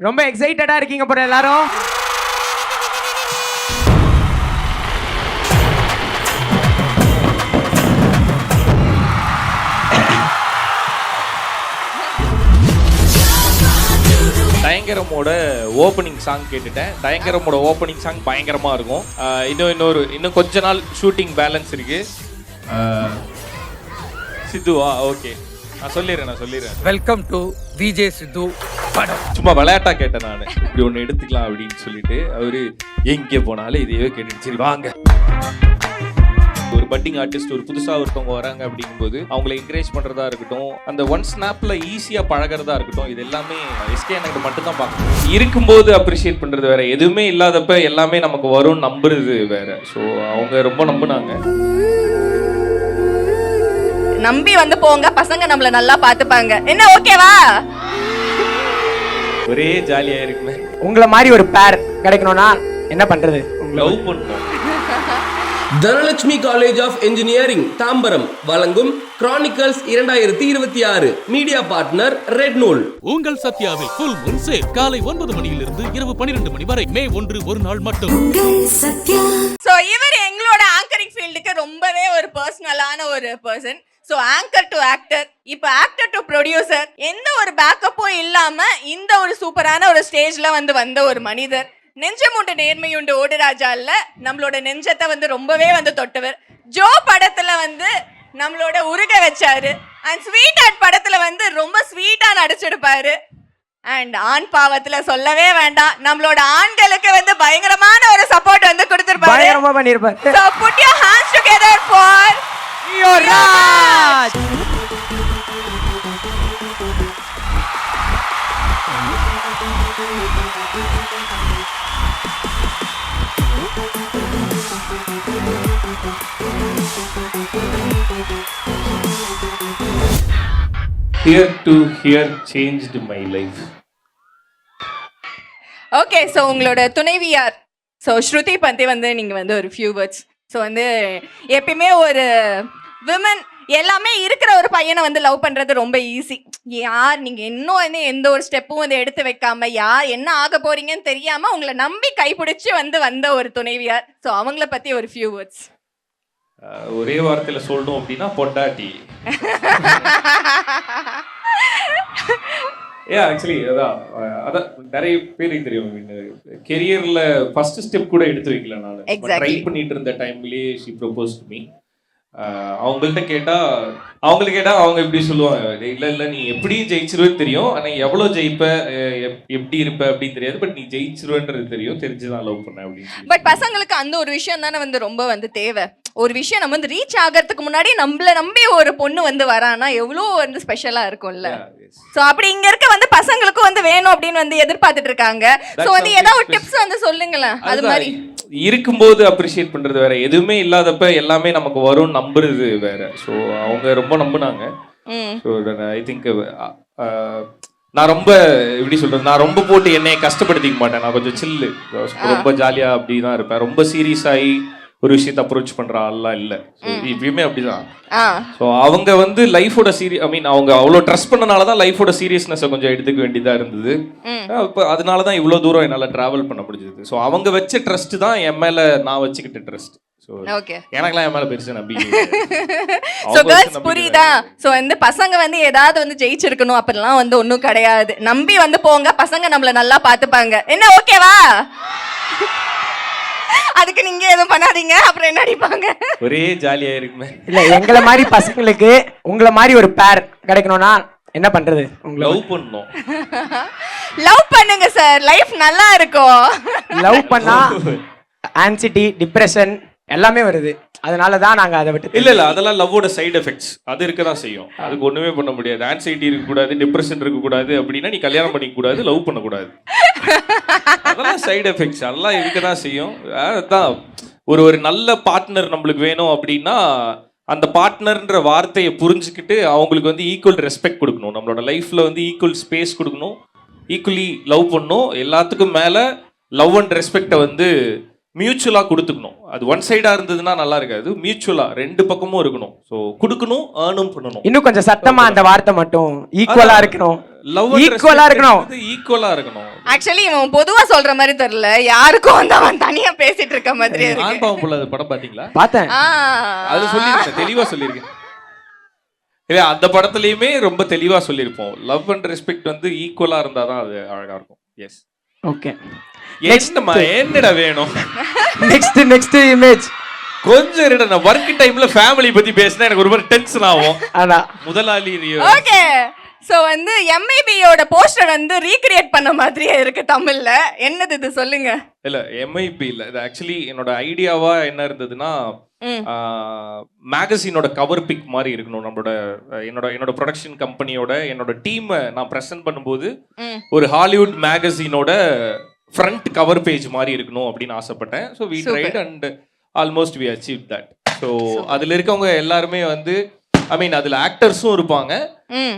ரொம்ப எக்ஸைட்டடா இருக்கீங்க போல எல்லாரும். டயங்கரமோட ஓப்பனிங் சாங் கேட்டுட்டேன். டயங்கரமோட ஓப்பனிங் சாங் பயங்கரமாக இருக்கும். இன்னும் கொஞ்ச நாள் ஷூட்டிங் பேலன்ஸ் இருக்கு. சித்துவா ஓகே, நான் சொல்லிடுறேன். வெல்கம் டு விஜே சித்து படம். சும்மா விளையாட்டா கேட்டேன் நான், இப்படி ஒன்று எடுத்துக்கலாம் அப்படின்னு சொல்லிட்டு. அவரு எங்கே போனாலும் இதையே கேட்டுட்டு சரி வாங்க. ஒரு பட்டிங் ஆர்டிஸ்ட் ஒரு புதுசா ஒருத்தவங்க வராங்க அப்படிங்கும்போது அவங்களை என்கரேஜ் பண்றதா இருக்கட்டும், அந்த ஒன் ஸ்னாப்ல ஈஸியா பழகிறதா இருக்கட்டும், இது எல்லாமே எஸ்கே எனக்கு மட்டும் தான் பார்க்கணும். இருக்கும்போது அப்ரிஷியேட் பண்றது வேற, எதுவுமே இல்லாதப்ப எல்லாமே நமக்கு வரும்னு நம்புறது வேற. ஸோ அவங்க ரொம்ப நம்புனாங்க. நம்பி வந்து போங்க, பசங்க நம்மள நல்லா பாத்துப்பாங்க. என்ன ஓகேவா? ஒரே ஜாலியா இருக்குமே. உங்களை மாதிரி ஒரு பேர் கிடைக்கணும்னா என்ன பண்றது? லவ் பண்ணணும். Dhanalakshmi college of engineering Tambaram வழங்கும் கிரானிக்கல்ஸ் 2026 மீடியா பார்ட்னர் ரெட் நூல். உங்கள் சத்யாவில் ஃபுல் மூன் சேல் காலை 9 மணியிலிருந்து இரவு 12 மணி வரை. மே 1 ஒரு நாள் மட்டும். சோ இவர் எங்களோட ஆங்கரிங் ஃபீல்டுக்கு ரொம்பவே ஒரு பர்சனலான ஒரு person. So anchor to actor, இப்ப ஆக்டர் டு ப்ரொடியூசர், எந்த ஒரு பேக்கப்பும் இல்லாம இந்த ஒரு சூப்பரான ஒரு ஸ்டேஜ்ல வந்த ஒரு மனிதர். நெஞ்சமுண்டு நேர்மையுண்டு ஓடுராஜா இல்ல, நம்மளோட நெஞ்சத்தை ரொம்பவே தொட்டவர். ஜோ படத்துல நம்மளோட உருக வச்சாரு. அண்ட் ஸ்வீட் ஹார்ட் படத்துல ரொம்ப ஸ்வீட்டா நடிச்சிருப்பாரு. அண்ட் ஆண் பாவத்துல சொல்லவே வேண்டாம், நம்மளோட ஆண்களுக்கு பயங்கரமான ஒரு சப்போர்ட் கொடுத்திருப்பாரு. பயங்கரமா பண்ணிருப்பாரு. So put your hands together for Yuvraj. Here to here changed my life. Okay, so உங்களோட துணைவியார் ஸோ ஸ்ருதி பற்றி நீங்கள் ஒரு ஃபியூ வேர்ட்ஸ். ஸோ எப்பயுமே ஒரு விமன் எல்லாமே இருக்கிற ஒரு பையனை லவ் பண்ணுறது ரொம்ப ஈஸி. யார் நீங்கள் இன்னும் எந்த ஒரு ஸ்டெப்பும் எடுத்து வைக்காம, யார் என்ன ஆக போறீங்கன்னு தெரியாமல் உங்களை நம்பி கைப்பிடிச்சி வந்த ஒரு துணைவியார். ஸோ அவங்கள பற்றி ஒரு ஃபியூ வேர்ட்ஸ். ஒரே வார்த்தையில் சொல்லணும் அப்படின்னா பொண்டாட்டி. ஆக்சுவலி அதான் நிறைய பேருக்கு தெரியும். கெரியர்ல ஃபர்ஸ்ட் ஸ்டெப் கூட எடுத்து வைக்கல நான். ட்ரை பண்ணிட்டு இருந்த டைம்லயே ஷி ப்ரொபோஸ் டு மீ. அவங்கள்ட்ட கேட்டா அவங்க எப்படி சொல்லுவாங்க, இல்ல நீ எப்படியும் ஜெயிச்சிருவேன்னு தெரியும், ஆனா எவ்வளவு ஜெயிப்ப எப்படி இருப்ப அப்படின்னு தெரியாது, பட் நீ ஜெயிச்சிருவேன்றது தெரிஞ்சுதான் லவ் பண்ண அப்படின்னு. பட் பசங்களுக்கு அந்த ஒரு விஷயம் தானே ரொம்ப தேவை. ஒரு விஷயம் நம்ம ரீச் ஆகிறதுக்கு முன்னாடி நம்மள நம்பி ஒரு பொண்ணு வரானா எவ்வளோ ஸ்பெஷலா இருக்கும்ல. சோ அப்படி இங்க இருக்க பசங்களுக்கும் வேணும் அப்படின்னு எதிர்பார்த்துட்டு இருக்காங்க. சோ ஏதாவது ஒரு டிப்ஸ் சொல்லுங்களேன். அது மாதிரி இருக்கும்போது அப்ரிஷியேட் பண்றது வேற, எதுவுமே இல்லாதப்ப எல்லாமே நமக்கு வரும்னு நம்புறது வேற. ஸோ அவங்க ரொம்ப நம்புனாங்க. ஸோ ஐ திங்க் நான் ரொம்ப எப்படி சொல்றது, நான் ரொம்ப போட்டு என்னைய கஷ்டப்படுத்திக்க மாட்டேன். நான் கொஞ்சம் சில்லு, ரொம்ப ஜாலியா அப்படிதான் இருப்பேன். ரொம்ப சீரியஸ் ஆகி ஒரு விஷயத்தை அப்ரோச் பண்ற ஆள்லாம் இல்லை. இப்பயுமே அப்படிதான். ஸோ அவங்க லைஃபோட அவங்க அவ்வளோ ட்ரஸ்ட் பண்ணனால தான் லைஃபோட சீரியஸ்னஸை கொஞ்சம் எடுத்துக்க வேண்டியதா இருந்தது. இப்போ அதனால தான் இவ்வளோ தூரம் என்னால் டிராவல் பண்ண முடிஞ்சது. ஸோ அவங்க வச்ச ட்ரஸ்ட் தான் என் மேல நான் வச்சுக்கிட்ட ட்ரஸ்ட். ஸோ எனக்குலாம் என் மேல பெருசு நம்பிக்கை. புரியுதா? ஸோ பசங்க ஏதாவது ஜெயிச்சிருக்கணும் அப்படிலாம் ஒன்றும் கிடையாது. நம்பி போங்க, பசங்க நம்மள நல்லா பார்த்துப்பாங்க. என்ன ஓகேவா? அதுக்கு நீங்க எதுவும் பண்ணாதீங்க, அப்புறம் என்ன அடிப்பாங்க. ஒரே ஜாலியா இருக்குமே. இல்ல எங்களை மாதிரி பசங்களுக்கு உங்களை மாதிரி ஒரு பேர் கிடைக்கணும்னா என்ன பண்றது? லவ் பண்ணணும். லவ் பண்ணுங்க சார், லைஃப் நல்லா இருக்கும். லவ் பண்ணா ஆன்சிட்டி, டிப்ரெஷன் எல்லாமே வருது. அதனால தான் நாங்க அதை விட்டு. இல்ல அதெல்லாம் லவ்வோட சைடு எஃபெக்ட்ஸ். அது இருக்க தான் செய்யும். அதுக்கு ஒண்ணுமே பண்ண முடியாது. ஆன்சைட்டி இருக்கக்கூடாது, டிப்ரெஷன் இருக்கக்கூடாது அப்படின்னா நீ கல்யாணம் பண்ணிக்க கூடாது, லவ் பண்ணக்கூடாது. அதெல்லாம் சைடு எஃபெக்ட்ஸ் அதெல்லாம் இருக்க தான் செய்யும். அதான் ஒரு நல்ல பார்ட்னர் நம்மளுக்கு வேணும் அப்படின்னா அந்த பார்ட்னர்ன்ற வார்த்தையை புரிஞ்சுக்கிட்டு அவங்களுக்கு ஈக்குவல் ரெஸ்பெக்ட் கொடுக்கணும். நம்மளோட லைஃப்ல ஈக்குவல் ஸ்பேஸ் கொடுக்கணும், ஈக்குவலி லவ் பண்ணணும். எல்லாத்துக்கும் மேல லவ் அண்ட் ரெஸ்பெக்டை மியூச்சுவலாக கொடுத்துக்கணும். அது ஒன் சைடாக இருந்ததுன்னா நல்லா இருக்காது. மியூச்சுவலாக ரெண்டு பக்கமும் இருக்கணும். ஸோ கொடுக்கணும், ஏர்னும் பண்ணணும். இன்னும் கொஞ்சம் சத்தமா அந்த வார்த்தை மட்டும் ஈக்குவலா இருக்கணும். லவ் ஈக்குவலா இருக்கணும். ஈக்குவலா இருக்கணும். ஆக்சுவலி இவன் பொதுவா சொல்ற மாதிரி தெரியல, யாருக்கும் வந்து அவன் தனியா பேசிட்டு இருக்க மாதிரி இருக்கு. ஆண் பாவம் புள்ள படம் பாத்தீங்களா? பார்த்தேன். அது சொல்லியிருக்கேன், தெளிவா சொல்லியிருக்கேன். இல்ல அந்த படத்துலயுமே ரொம்ப தெளிவா சொல்லியிருப்போம். லவ் அண்ட் ரெஸ்பெக்ட் வந்து ஈக்குவலா இருந்தாதான் அது அழகா இருக்கும். எஸ். ஓகே. என்னடா வேணும்? Next image. கொஞ்சம் இருடா, நான் ஒர்க் டைம்ல ஃபேமிலி பத்தி பேசினா எனக்கு ஒரு மாதிரி டென்ஷன் ஆகும். அடா முதலாளி. ஓகே. சோ வந்து MIB-யோட போஸ்டர் வந்து ரீக்ரியேட் பண்ண மாதிரியே இருக்கு தமிழ்ல. என்னது இது சொல்லுங்க. இல்ல MIB இல்ல, இது ஆக்சுவலி என்னோட ஐடியாவா என்ன இருந்ததுன்னா, மேகசினோட கவர் பிக் மாதிரி இருக்கணும். என்னோட ப்ரொடக்ஷன் கம்பெனியோட என்னோட டீமை நான் ப்ரெசென்ட் பண்ணும்போது ஒரு ஹாலிவுட் மேகசினோட ஃப்ரண்ட் கவர் பேஜ் மாதிரி இருக்கணும் அப்படின்னு ஆசைப்பட்டேன். So we tried and almost we achieve that. So அதில் இருக்கவங்க எல்லாருமே வந்து ஐ மீன் அதில் ஆக்டர்ஸும் இருப்பாங்க,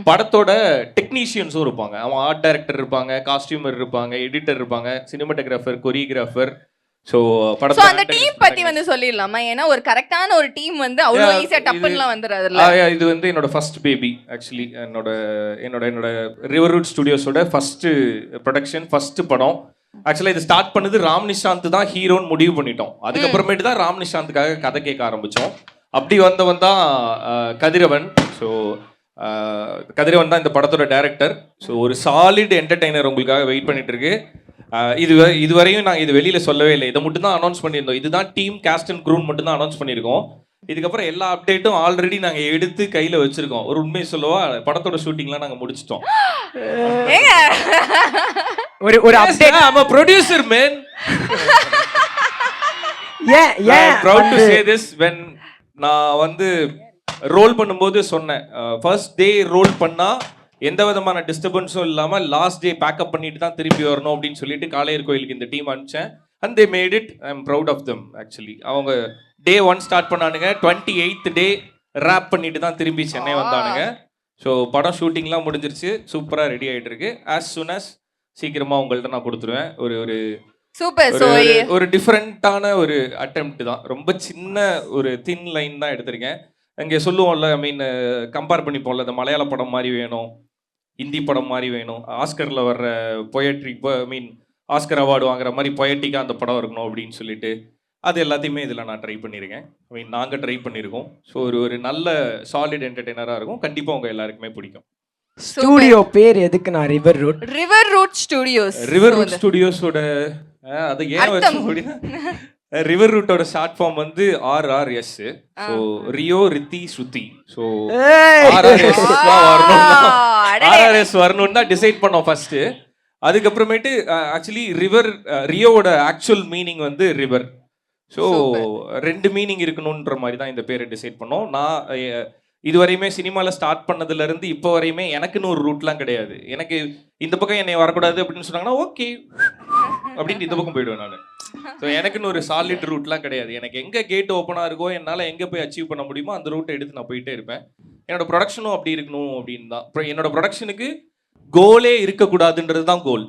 படத்தோட டெக்னீஷியன்ஸும் இருப்பாங்க. அவன் ஆர்ட் டைரக்டர் இருப்பாங்க, காஸ்டியூமர் இருப்பாங்க, எடிட்டர் இருப்பாங்க, சினிமாட்டோகிராஃபர், கொரியோகிராஃபர். ஸோ படத்தோட அந்த டீம் பத்தி வந்து சொல்லிடலாமா? ஏன்னா ஒரு கரெக்டான ஒரு டீம் வந்து அவ்வளவு ஈஸியா டப்புன்னுலாம் வந்துறாதுல்ல. இது வந்து என்னோட ஃபர்ஸ்ட் பேபி. ஆக்சுவலி என்னோட ரிவர் ரூட் ஸ்டுடியோஸோட ஃபர்ஸ்ட் ப்ரொடக்ஷன், ஃபர்ஸ்ட் படம். ஆக்சுவலாக இது ஸ்டார்ட் பண்ணது ராம் நிஷாந்த் தான் ஹீரோன்னு முடிவு பண்ணிட்டோம். அதுக்கப்புறமேட்டு தான் ராம் நிஷாந்துக்காக கதை கேட்க ஆரம்பித்தோம். அப்படி வந்தவன் தான் கதிரவன். ஸோ கதிரவன் தான் இந்த படத்தோட டைரக்டர். ஸோ ஒரு சாலிட் என்டர்டெய்னர் உங்களுக்காக வெயிட் பண்ணிட்டு இருக்கு. இதுவரையும் நாங்கள் இது வெளியில் சொல்லவே இல்லை. இதை மட்டும் தான் அனௌன்ஸ் பண்ணியிருந்தோம். இதுதான் டீம் கேஸ்ட் அண்ட் க்ரூன் மட்டும் தான் அனௌன்ஸ் பண்ணியிருக்கோம். இதுக்கப்புறம் எல்லா அப்டேட்டும் ஆல்ரெடி நாங்கள் எடுத்து கையில் வச்சிருக்கோம். ஒரு உண்மையை சொல்லவா, படத்தோட ஷூட்டிங்லாம் நாங்கள் முடிச்சிட்டோம். ஒரு update. I'm a producer, man. I'm proud to say this. When நான் வந்து ரோல் பண்ணும்போது சொன்னேன், ஃபர்ஸ்ட் டே ரோல் பண்ணா எந்த விதமான டிஸ்டர்பன்ஸும் இல்லாமல் லாஸ்ட் டே பேக்கப் பண்ணிட்டு தான் திருப்பி வரணும் அப்படின்னு சொல்லிட்டு காளையர் கோயிலுக்கு இந்த டீம் அனுப்பிச்சேன். And they made it. I am proud of them. Actually அவங்க டே 1 ஸ்டார்ட் பண்ணானுங்க, 28th டே ரேப் பண்ணிட்டு தான் திரும்பி சென்னை வந்தானுங்க. ஸோ படம் ஷூட்டிங்லாம் முடிஞ்சிருச்சு, சூப்பராக ரெடி ஆகிட்டு இருக்கு. ஆஸ் சூன் அஸ் சீக்கிரமா உங்கள்கிட்ட நான் கொடுத்துருவேன். ஒரு சூப்பர். ஒரு டிஃப்ரெண்டான ஒரு அட்டெம்ப்ட் தான். ரொம்ப சின்ன ஒரு தின் லைன் தான் எடுத்திருக்கேன். அங்கே சொல்லுவோம்ல, ஐ மீன் கம்பேர் பண்ணிப்போம்ல, இந்த மலையாள படம் மாதிரி வேணும், ஹிந்தி படம் மாதிரி வேணும், ஆஸ்கரில் வர்ற பொயட்ரி, ஐ மீன் ஆஸ்கர் அவார்டு வாங்குற மாதிரி பொயட்டிக்காக அந்த படம் இருக்கணும் அப்படின்னு சொல்லிட்டு அது எல்லாத்தையுமே இதில் நான் ட்ரை பண்ணியிருக்கேன். ஐ மீன் நாங்கள் ட்ரை பண்ணியிருக்கோம். ஸோ ஒரு நல்ல சாலிட் என்டர்டெய்னராக இருக்கும். கண்டிப்பாக உங்கள் எல்லாருக்குமே பிடிக்கும். ஸ்டூடியோ பேர் எதுக்கு? நான் ரிவர் ரூட் ஸ்டுடியோஸோட அது ஏன் வச்சோம் அப்படின்னா, ரிவர் ரூட்டோட ஷார்ட் ஃபார்ம் வந்து RRS. ஸோ ரியோ ரித்தி ஸ்ருதி. ஸோ RRS வரணும்னு தான் டிசைட் பண்ணோம் ஃபர்ஸ்ட். அதுக்கப்புறமேட்டு ஆக்சுவலி ரியோவோட ஆக்சுவல் மீனிங் வந்து ரிவர். ஸோ 2 மீனிங் இருக்கணுன்ற மாதிரி தான் இந்த பேரை டிசைட் பண்ணோம். நான் இதுவரையுமே சினிமாவில் ஸ்டார்ட் பண்ணதுலேருந்து இப்போ வரையுமே எனக்குன்னு ஒரு ரூட்லாம் கிடையாது. எனக்கு இந்த பக்கம் என்னை வரக்கூடாது அப்படின்னு சொன்னாங்கன்னா ஓகே அப்படின்ட்டு இந்த பக்கம் போயிடுவேன் நான். ஸோ எனக்குன்னு ஒரு சாலிட் ரூட்லாம் கிடையாது. எனக்கு எங்கே கேட் ஓப்பனாக இருக்கோ, என்னால் எங்கே போய் அச்சீவ் பண்ண முடியுமோ அந்த ரூட்டை எடுத்து நான் போயிட்டே இருப்பேன். என்னோட ப்ரொடக்ஷனும் அப்படி இருக்கணும் அப்படின்னு தான். அப்புறம் என்னோட ப்ரொடக்ஷனுக்கு கோலே இருக்கக்கூடாதுன்றது தான் கோல்.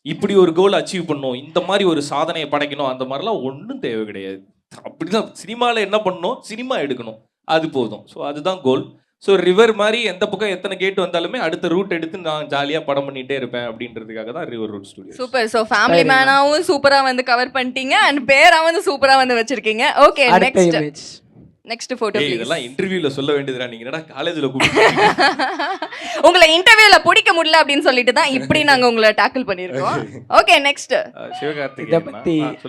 இப்படி ஒரு கோல் அச்சீவ் பண்ணணும், இந்த மாதிரி ஒரு சாதனையை படைக்கணும், அந்த மாதிரிலாம் ஒன்றும் தேவை கிடையாது. அப்படிதான் சினிமாவில் என்ன பண்ணணும், சினிமா எடுக்கணும், அது போதும். ஸோ அதுதான் கோல். ஸோ ரிவர் மாதிரி எந்த பக்கம் எத்தனை கேட் வந்தாலுமே அடுத்த ரூட் எடுத்து நான் ஜாலியாக படம் பண்ணிட்டே இருப்பேன் அப்படின்றதுக்காக தான் River Root studio. Super. So family மேனாவும் சூப்பராக வந்து கவர் பண்ணிட்டீங்க அண்ட் பேராக வந்து சூப்பராக வந்து வச்சிருக்கீங்க. Okay, next photo. இதெல்லாம் இன்டர்வியூல சொல்ல வேண்டியதுடா, நீங்க என்னடா காலேஜ்ல உங்களை இன்டர்வியூல பிடிக்க முடியல அப்படின்னு சொல்லிட்டு தான் இப்படி நாங்க உங்களை டாக்கிள் பண்ணிருக்கோம். Okay, next Sivakarthik.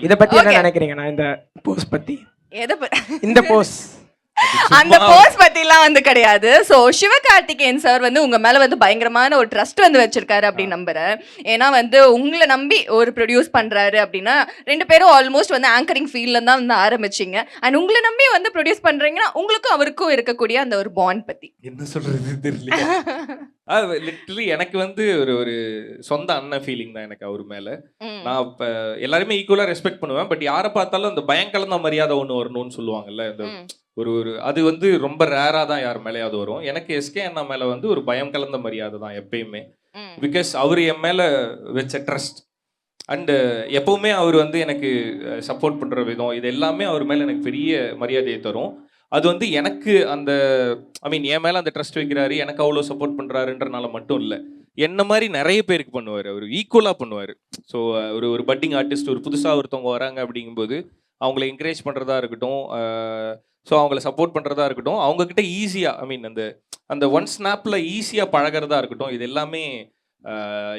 இத பத்தி என்ன நினைக்கிறீங்க? நான் இந்த போஸ் பத்தி, இந்த போஸ் அந்த போஸ் பத்திலாம் வந்து கிடையாது. ஸோ சிவகார்த்திகேயன் சார் வந்து உங்க மேல வந்து பயங்கரமான ஒரு ட்ரஸ்ட் வந்து வச்சிருக்காரு அப்படின்னு நம்புறேன். ஏன்னா வந்து உங்களை நம்பி ஒரு ப்ரொடியூஸ் பண்றாரு அப்படின்னா 2 பேரும் ஆல்மோஸ்ட் வந்து ஆங்கரிங் ஃபீல்ட்ல தான் வந்து ஆரம்பிச்சிங்க. அண்ட் உங்களை நம்பி வந்து ப்ரொடியூஸ் பண்றீங்கன்னா உங்களுக்கும் அவருக்கும் இருக்கக்கூடிய அந்த ஒரு பாண்ட் பத்தி என்ன சொல்றது தெரியல. லிட்டரலி எனக்கு வந்து ஒரு சொந்த அண்ணன் ஃபீலிங் தான் எனக்கு அவர் மேல. நான் இப்ப எல்லாருமே ஈக்குவலா ரெஸ்பெக்ட் பண்ணுவேன். பட் யாரை பார்த்தாலும் அந்த பயம் கலந்த மரியாதை ஒன்று வரணும்னு சொல்லுவாங்கல்ல, இந்த ஒரு அது வந்து ரொம்ப ரேரா தான் யார் மேலேயாவது வரும். எனக்கு எஸ்கே அண்ணா மேல வந்து ஒரு பயம் கலந்த மரியாதை தான் எப்பயுமே. பிகாஸ் அவர் என் மேல வச்ச ட்ரஸ்ட், அண்டு எப்பவுமே அவர் வந்து எனக்கு சப்போர்ட் பண்ணுற விதம் இது எல்லாமே அவர் மேலே எனக்கு பெரிய மரியாதையை தரும். அது வந்து எனக்கு அந்த என் மேலே அந்த ட்ரஸ்ட் வைக்கிறாரு, எனக்கு அவ்வளோ சப்போர்ட் பண்ணுறாருன்றனால மட்டும் இல்லை, என்ன மாதிரி நிறைய பேருக்கு பண்ணுவார், அவர் ஈக்குவலாக பண்ணுவார். ஸோ ஒரு பட்டிங் ஆர்டிஸ்ட் ஒரு புதுசாக ஒருத்தவங்க வராங்க அப்படிங்கும்போது அவங்கள என்கரேஜ் பண்ணுறதா இருக்கட்டும், ஸோ அவங்கள சப்போர்ட் பண்ணுறதா இருக்கட்டும், அவங்கக்கிட்ட ஈஸியாக அந்த ஒன் ஸ்னாப்பில் ஈஸியாக பழகிறதா இருக்கட்டும், இது எல்லாமே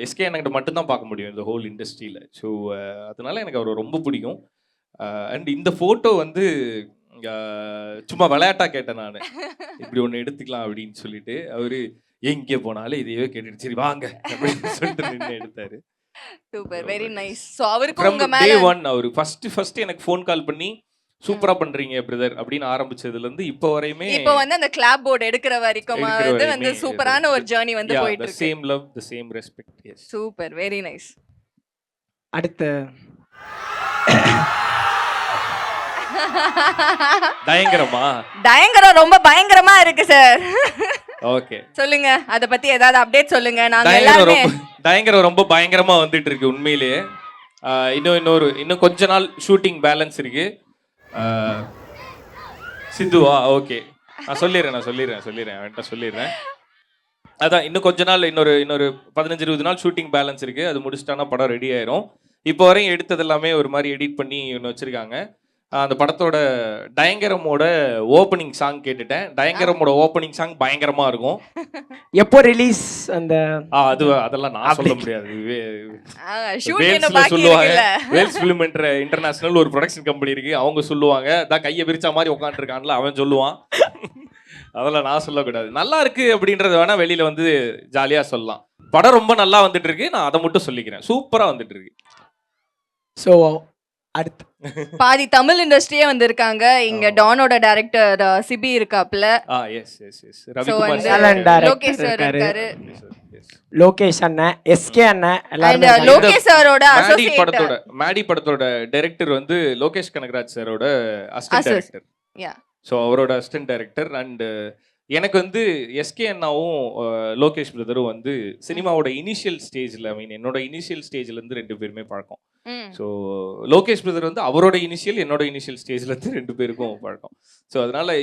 எஸ்கே என்கிட்ட மட்டும்தான் பார்க்க முடியும் இந்த ஹோல் இண்டஸ்ட்ரியில். ஸோ அதனால எனக்கு அவர் ரொம்ப பிடிக்கும். அண்ட் இந்த ஃபோட்டோ வந்து சும்மா விளையாட்டாக கேட்டேன் நான், இப்படி ஒன்று எடுத்துக்கலாம் அப்படின்னு சொல்லிட்டு, அவர் எங்கே போனாலும் இதையே கேட்டுட்டு சரி வாங்க அப்படின்னு சொல்லிட்டு நின்று எடுத்தாரு. Super, very nice. ஸோ அவருக்கு From உங்க day மேல one அவர் ஃபர்ஸ்ட் எனக்கு ஃபோன் கால் பண்ணி சூப்பரா பண்றீங்க பிரதர் அப்படின்னு ஆரம்பிச்சதுல இருந்து இப்போ வரையுமே, இப்போ வந்து அந்த கிளாப் போர்டு எடுக்கிற வரைக்கும் வந்து சூப்பரான ஒரு ஜர்னி வந்து போயிட்டு இருக்கு. Same love the same respect. Yes, super, very nice. அடுத்து பயங்கரம் ரொம்ப பயங்கரமா இருக்கு சார். ஓகே, சொல்லுங்க, அத பத்தி ஏதாவது அப்டேட் சொல்லுங்க. நாங்க எல்லாரும் பயங்கரம் ரொம்ப பயங்கரமா வந்துட்டு இருக்கு உண்மையிலேயே. இன்னும் கொஞ்ச நாள் ஷூட்டிங் பேலன்ஸ் இருக்கு. சித்துவா ஓகே, நான் சொல்லிடுறேன் அவன்கிட்ட சொல்லிடுறேன். அதான் இன்னும் கொஞ்ச நாள், இன்னொரு 15-20 நாள் ஷூட்டிங் பேலன்ஸ் இருக்கு. அது முடிச்சிட்டானா படம் ரெடி ஆயிரும். இப்போ வரையும் எடுத்தது எல்லாமே ஒரு மாதிரி எடிட் பண்ணி ஒன்று வச்சிருக்காங்க. அந்த படத்தோட டயங்கரமோட ஓப்பனிங் சாங் கேட்டுட்டேன். டயங்கரமோட ஓப்பனிங் சாங் பயங்கரமா இருக்கும். எப்போ ரிலீஸ்? அந்த அதெல்லாம் நான் சொல்ல முடியாது. ஷூட்டிங் பாக்கி இருக்குல்ல. வேல்ஸ் ஃபிலிம் இன்டர்நேஷனல் ஒரு ப்ரொடக்ஷன் கம்பெனி இருக்கு, அவங்க சொல்லுவாங்க. அதான் கையை விரிச்ச மாதிரி உட்காந்துருக்கான்ல அவன் சொல்லுவான். அதெல்லாம் நான் சொல்லக்கூடாது. நல்லா இருக்கு அப்படின்றத வேணா வெளியில வந்து ஜாலியா சொல்லலாம். படம் ரொம்ப நல்லா வந்துட்டு இருக்கு, நான் அதை மட்டும் சொல்லிக்கிறேன். சூப்பரா வந்துட்டு இருக்கு. ஸோ அடுத்து பாதி தமிழ் இண்டஸ்ட்ரியே வந்திருக்காங்க. இங்க டானோட டைரக்டர் சிபி இருக்காப்ல. எஸ் லோகேஷ் சார் இருக்காரு, லோகேஷ் அண்ணன், எஸ்கே அண்ணன், எல்லாரும் லோகேஷ் சாரோட அசோசியேட். மேடி படத்தோட டைரக்டர் வந்து லோகேஷ் கனகராஜ் சாரோட அசிஸ்டன்ட் டைரக்டர். ஸோ அவரோட அசிஸ்டன்ட் டைரக்டர். அண்ட் எனக்கு வந்து எஸ்கே அண்ணாவும் லோகேஷ் பிரதரும் வந்து சினிமாவோட இனிஷியல் ஸ்டேஜில் என்னோட இனிஷியல் ஸ்டேஜ்லேருந்து 2 பேருமே பழக்கம். ஸோ லோகேஷ் பிரதர் வந்து அவரோட இனிஷியல், என்னோட இனிஷியல் ஸ்டேஜ்லேருந்து 2 பேருக்கும் பழக்கம். ஸோ அதனால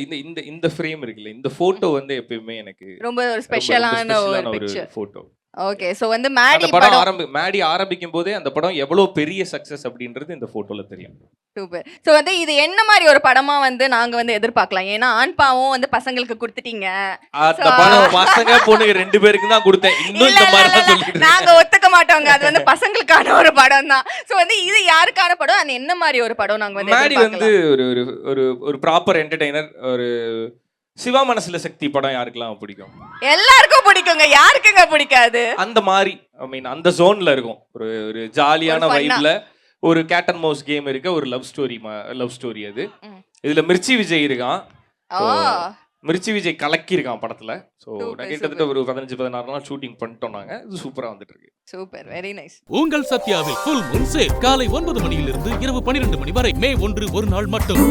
இந்த ஃப்ரேம் இருக்குல்ல, இந்த ஃபோட்டோ வந்து எப்பயுமே எனக்கு ரொம்ப ஸ்பெஷலான ஒரு ஃபோட்டோ. ஓகே, சோ வந்து மேடி மேடி ஆரம்பிக்கும் போதே அந்த படம் எவ்வளவு பெரிய சக்சஸ் அப்படின்றது இந்த போட்டோல தெரியும். சூப்பர். சோ வந்து இது என்ன மாதிரி ஒரு படமா வந்து நாங்க வந்து எதிர்பார்க்கலாம்? ஏன்னா ஆண் பாவம் வந்து பசங்களுக்கு கொடுத்துட்டீங்க. அந்த படம் பசங்க பொண்ணுங்க 2 பேருக்கு தான் கொடுத்தேன். இன்னும் இந்த மாதிரி தான் சொல்லிட்டு நாங்க ஒத்துக்க மாட்டோங்க. அது வந்து பசங்களுக்கான ஒரு படம் தான். சோ வந்து இது யாருக்கான படம்? அது என்ன மாதிரி ஒரு படம் நாங்க வந்து மேடி வந்து ஒரு ப்ராப்பர் என்டர்டெய்னர். ஒரு சிவா மனசுல சக்தி படம் யாருக்கெல்லாம் பிடிக்கும்? எல்லாருக்கும் பிடிக்குங்க. யாருக்குங்க பிடிக்காது? அந்த மாதிரி அந்த ஜோன்ல இருக்கும். ஒரு ஜாலியான வைப்ல ஒரு கேட் அண்ட் மவுஸ் கேம் இருக்கு, ஒரு லவ் ஸ்டோரி. அது இதுல மிர்ச்சி விஜய் இருக்கான். மிர்ச்சி விஜய் கலக்கி இருக்கான் படத்துல. ஸோ கிட்டத்தட்ட ஒரு 15-16 நாள் ஷூட்டிங் பண்ணிட்டோம் நாங்க. இது சூப்பரா வந்துட்டு இருக்கு. Super, very nice. உங்கள் சத்யாவில் ஃபுல் மூன் சேல் காலை 9 மணியிலிருந்து இரவு 12 மணி வரை மே 1 ஒரு நாள் மட்டும்.